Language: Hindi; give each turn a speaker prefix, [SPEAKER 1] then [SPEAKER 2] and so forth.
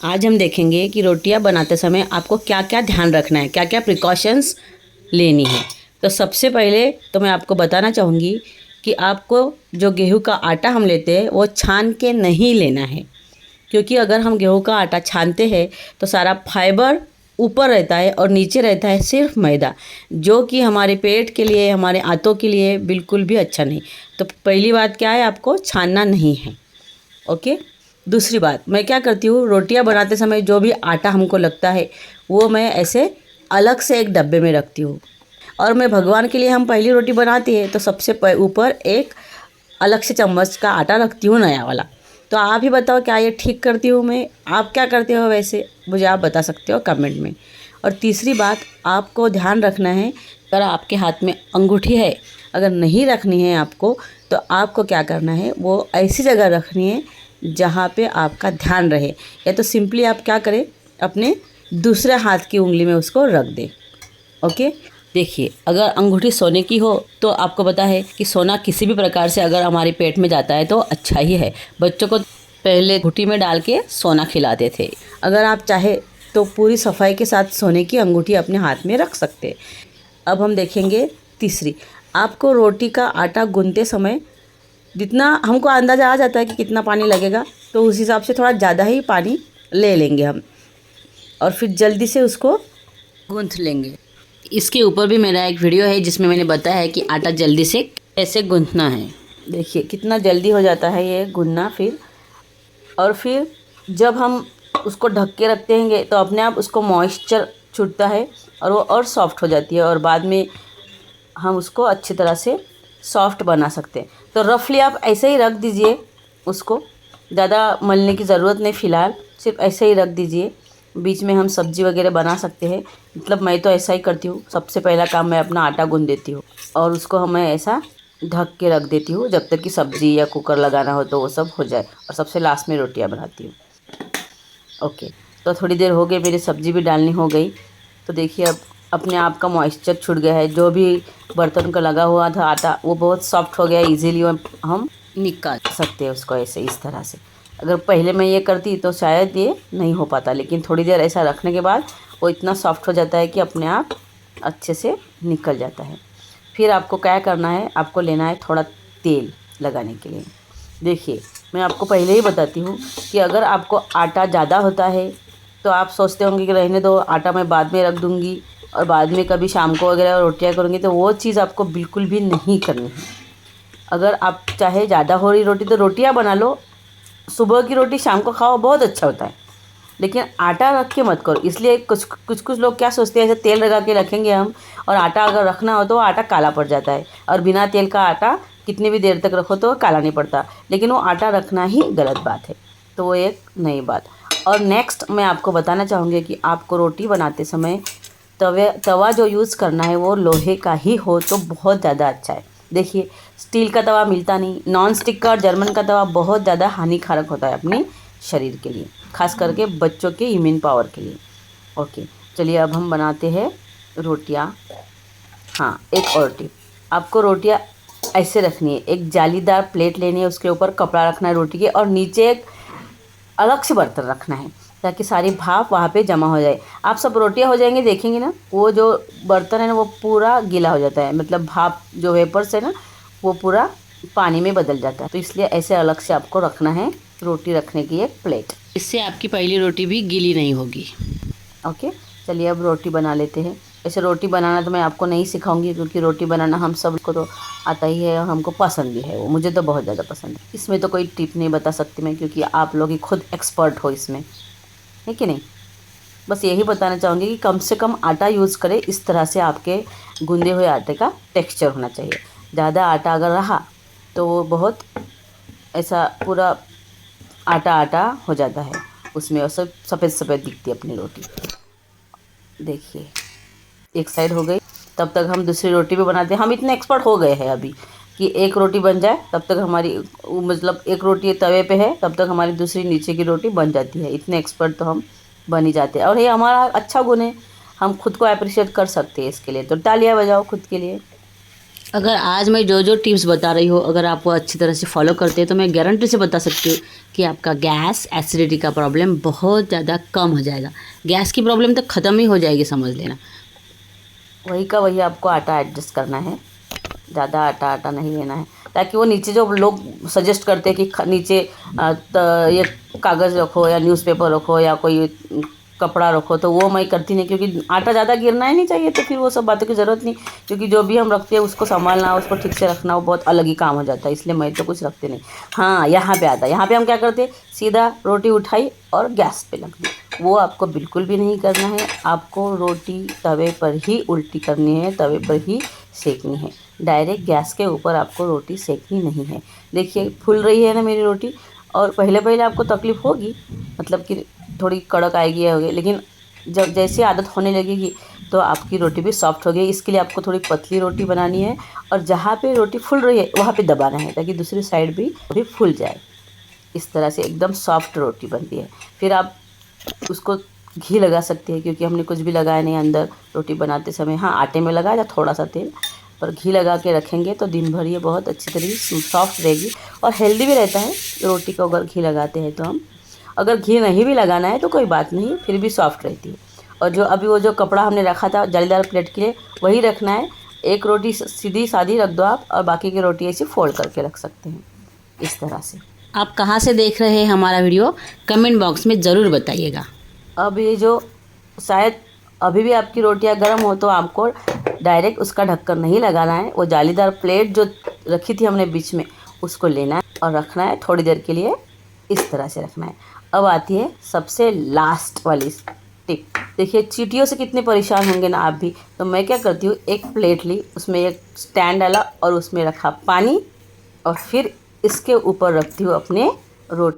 [SPEAKER 1] आज हम देखेंगे कि रोटियां बनाते समय आपको क्या क्या ध्यान रखना है, क्या क्या प्रिकॉशंस लेनी है। तो सबसे पहले तो मैं आपको बताना चाहूँगी कि आपको जो गेहूं का आटा हम लेते हैं वो छान के नहीं लेना है, क्योंकि अगर हम गेहूं का आटा छानते हैं तो सारा फाइबर ऊपर रहता है और नीचे रहता है सिर्फ मैदा, जो कि हमारे पेट के लिए, हमारे आंतों के लिए बिल्कुल भी अच्छा नहीं। तो पहली बात क्या है, आपको छानना नहीं है। ओके। दूसरी बात, मैं क्या करती हूँ, रोटियां बनाते समय जो भी आटा हमको लगता है वो मैं ऐसे अलग से एक डब्बे में रखती हूँ। और मैं भगवान के लिए हम पहली रोटी बनाती है तो सबसे ऊपर एक अलग से चम्मच का आटा रखती हूँ, नया वाला। तो आप ही बताओ, क्या ये ठीक करती हूँ मैं? आप क्या करते हो वैसे, मुझे आप बता सकते हो कमेंट में। और तीसरी बात, आपको ध्यान रखना है, अगर आपके हाथ में अंगूठी है, अगर नहीं रखनी है आपको, तो आपको क्या करना है, वो ऐसी जगह रखनी है जहाँ पे आपका ध्यान रहे। या तो सिंपली आप क्या करें, अपने दूसरे हाथ की उंगली में उसको रख दें। ओके। देखिए, अगर अंगूठी सोने की हो तो आपको पता है कि सोना किसी भी प्रकार से अगर हमारे पेट में जाता है तो अच्छा ही है। बच्चों को पहले अंगूठी में डाल के सोना खिलाते थे। अगर आप चाहे तो पूरी सफाई के साथ सोने की अंगूठी अपने हाथ में रख सकते हैं। अब हम देखेंगे तीसरी, आपको रोटी का आटा गूंथते समय जितना हमको अंदाज़ा आ जाता है कि कितना पानी लगेगा, तो उस हिसाब से थोड़ा ज़्यादा ही पानी ले लेंगे हम, और फिर जल्दी से उसको गूंथ लेंगे। इसके ऊपर भी मेरा एक वीडियो है जिसमें मैंने बताया है कि आटा जल्दी से कैसे गूंथना है। देखिए कितना जल्दी हो जाता है ये गूंथना। फिर जब हम उसको ढक के रखते हैं तो अपने आप उसको मॉइस्चर छूटता है और वो और सॉफ्ट हो जाती है, और बाद में हम उसको अच्छी तरह से सॉफ्ट बना सकते हैं। तो रफली आप ऐसे ही रख दीजिए उसको, ज़्यादा मलने की ज़रूरत नहीं, फ़िलहाल सिर्फ ऐसे ही रख दीजिए। बीच में हम सब्ज़ी वगैरह बना सकते हैं, मतलब मैं तो ऐसा ही करती हूँ। सबसे पहला काम मैं अपना आटा गूंथ देती हूँ और उसको मैं ऐसा ढक के रख देती हूँ जब तक कि सब्ज़ी या कुकर लगाना हो तो वो सब हो जाए, और सबसे लास्ट में रोटियाँ बनाती हूँ। ओके। तो थोड़ी देर हो गई, मेरी सब्ज़ी भी डालनी हो गई। तो देखिए अब अपने आप का मॉइस्चर छूट गया है, जो भी बर्तन का लगा हुआ था आटा वो बहुत सॉफ्ट हो गया है। इजीली हम निकाल सकते हैं उसको ऐसे, इस तरह से। अगर पहले मैं ये करती तो शायद ये नहीं हो पाता, लेकिन थोड़ी देर ऐसा रखने के बाद वो इतना सॉफ्ट हो जाता है कि अपने आप अच्छे से निकल जाता है। फिर आपको क्या करना है, आपको लेना है थोड़ा तेल लगाने के लिए। देखिए मैं आपको पहले ही बताती हूँ कि अगर आपको आटा ज़्यादा होता है तो आप सोचते होंगे कि रहने दो, आटा मैं बाद में रख दूँगी और बाद में कभी शाम को वगैरह रोटियां करूँगी, तो वो चीज़ आपको बिल्कुल भी नहीं करनी है। अगर आप चाहे ज़्यादा हो रही रोटी तो रोटियां बना लो, सुबह की रोटी शाम को खाओ, बहुत अच्छा होता है। लेकिन आटा रख के मत करो, इसलिए कुछ लोग क्या सोचते हैं, ऐसे तेल लगा के रखेंगे हम, और आटा अगर रखना हो तो आटा काला पड़ जाता है, और बिना तेल का आटा कितनी भी देर तक रखो तो काला नहीं पड़ता। लेकिन वो आटा रखना ही गलत बात है, तो वो एक नई बात। और नेक्स्ट मैं आपको बताना चाहूँगी कि आपको रोटी बनाते समय तवा जो यूज़ करना है वो लोहे का ही हो तो बहुत ज़्यादा अच्छा है। देखिए स्टील का तवा मिलता नहीं, नॉन स्टिक का और जर्मन का तवा बहुत ज़्यादा हानिकारक होता है अपने शरीर के लिए, खास करके बच्चों के इम्यून पावर के लिए। ओके, चलिए अब हम बनाते हैं रोटियां। हाँ, एक और टिप, आपको रोटियां ऐसे रखनी है, एक जालीदार प्लेट लेनी है, उसके ऊपर कपड़ा रखना है रोटी के, और नीचे एक अलग से बर्तन रखना है ताकि सारी भाप वहाँ पे जमा हो जाए। आप सब रोटियां हो जाएंगी, देखेंगे ना, वो जो बर्तन है ना वो पूरा गीला हो जाता है, मतलब भाप जो वेपर्स है ना वो पूरा पानी में बदल जाता है। तो इसलिए ऐसे अलग से आपको रखना है रोटी रखने की एक प्लेट, इससे आपकी पहली रोटी भी गीली नहीं होगी। ओके, चलिए अब रोटी बना लेते हैं। ऐसे रोटी बनाना तो मैं आपको नहीं सिखाऊंगी, क्योंकि रोटी बनाना हम सबको तो आता ही है और हमको पसंद भी है, वो मुझे तो बहुत ज़्यादा पसंद है। इसमें तो कोई टिप नहीं बता सकती मैं, क्योंकि आप लोग ही खुद एक्सपर्ट हो इसमें, है कि नहीं। बस यही बताना चाहूँगी कि कम से कम आटा यूज़ करें, इस तरह से आपके गूंदे हुए आटे का टेक्सचर होना चाहिए। ज़्यादा आटा अगर रहा तो वो बहुत ऐसा पूरा आटा आटा हो जाता है, उसमें और सब सफ़ेद सफ़ेद दिखती है अपनी रोटी। देखिए एक साइड हो गई, तब तक हम दूसरी रोटी भी बनाते हैं। हम इतने एक्सपर्ट हो गए हैं अभी कि एक रोटी बन जाए तब तक हमारी, मतलब एक रोटी तवे पे है तब तक हमारी दूसरी नीचे की रोटी बन जाती है। इतने एक्सपर्ट तो हम बन ही जाते हैं, और ये हमारा अच्छा गुण है, हम खुद को अप्रिशिएट कर सकते हैं इसके लिए। तो तालियां बजाओ खुद के लिए। अगर आज मैं जो जो टिप्स बता रही हूँ अगर आप वो अच्छी तरह से फॉलो करते हैं तो मैं गारंटी से बता सकती हूँ कि आपका गैस एसिडिटी का प्रॉब्लम बहुत ज़्यादा कम हो जाएगा। गैस की प्रॉब्लम तो ख़त्म ही हो जाएगी, समझ लेना। वही का वही आपको आटा एडजस्ट करना है, ज़्यादा आटा नहीं लेना है, ताकि वो नीचे जो लोग सजेस्ट करते हैं कि नीचे ये कागज़ रखो या न्यूज़पेपर रखो या कोई कपड़ा रखो, तो वो मैं करती नहीं, क्योंकि आटा ज़्यादा गिरना ही नहीं चाहिए, तो फिर वो सब बातों की ज़रूरत नहीं। क्योंकि जो भी हम रखते हैं उसको संभालना, उसको ठीक से रखना, वो बहुत अलग ही काम हो जाता है, इसलिए मैं तो कुछ रखते नहीं। हाँ, यहाँ पे आता है, यहाँ पे हम क्या करते हैं, सीधा रोटी उठाई और गैस पे रख दी। वो आपको बिल्कुल भी नहीं करना है। आपको रोटी तवे पर ही उल्टी करनी है, तवे पर ही सेकनी है। डायरेक्ट गैस के ऊपर आपको रोटी सेकनी नहीं है। देखिए फूल रही है ना मेरी रोटी, और पहले पहले आपको तकलीफ़ होगी, मतलब कि थोड़ी कड़क आएगी या होगी, लेकिन जब जैसे आदत होने लगेगी तो आपकी रोटी भी सॉफ्ट होगी। इसके लिए आपको थोड़ी पतली रोटी बनानी है, और जहाँ पे रोटी फूल रही है वहाँ पे दबाना है, ताकि दूसरी साइड भी फूल जाए। इस तरह से एकदम सॉफ्ट रोटी बनती है। फिर आप उसको घी लगा सकते हैं, क्योंकि हमने कुछ भी लगाया नहीं अंदर रोटी बनाते समय। हाँ, आटे में लगाया था थोड़ा सा तेल, पर घी लगा के रखेंगे तो दिन भर ये बहुत अच्छी तरीके से सॉफ्ट रहेगी, और हेल्दी भी रहता है रोटी को अगर घी लगाते हैं तो हम। अगर घी नहीं भी लगाना है तो कोई बात नहीं, फिर भी सॉफ्ट रहती है। और जो अभी वो जो कपड़ा हमने रखा था जालीदार प्लेट के लिए, वही रखना है। एक रोटी सीधी सादी रख दो आप, और बाकी की रोटी ऐसी फोल्ड करके रख सकते हैं, इस तरह से। आप कहाँ से देख रहे हैं हमारा वीडियो, कमेंट बॉक्स में ज़रूर बताइएगा। अब ये जो शायद अभी भी आपकी रोटियां गर्म हो, तो आपको डायरेक्ट उसका ढक्कन नहीं लगाना है। वो जालीदार प्लेट जो रखी थी हमने बीच में, उसको लेना है और रखना है थोड़ी देर के लिए, इस तरह से रखना है। अब आती है सबसे लास्ट वाली टिप। देखिए चींटियों से कितने परेशान होंगे ना आप भी। तो मैं क्या करती हूँ, एक प्लेट ली, उसमें एक स्टैंड डाला और उसमें रखा पानी, और फिर इसके ऊपर रखती हूँ अपने रोटी।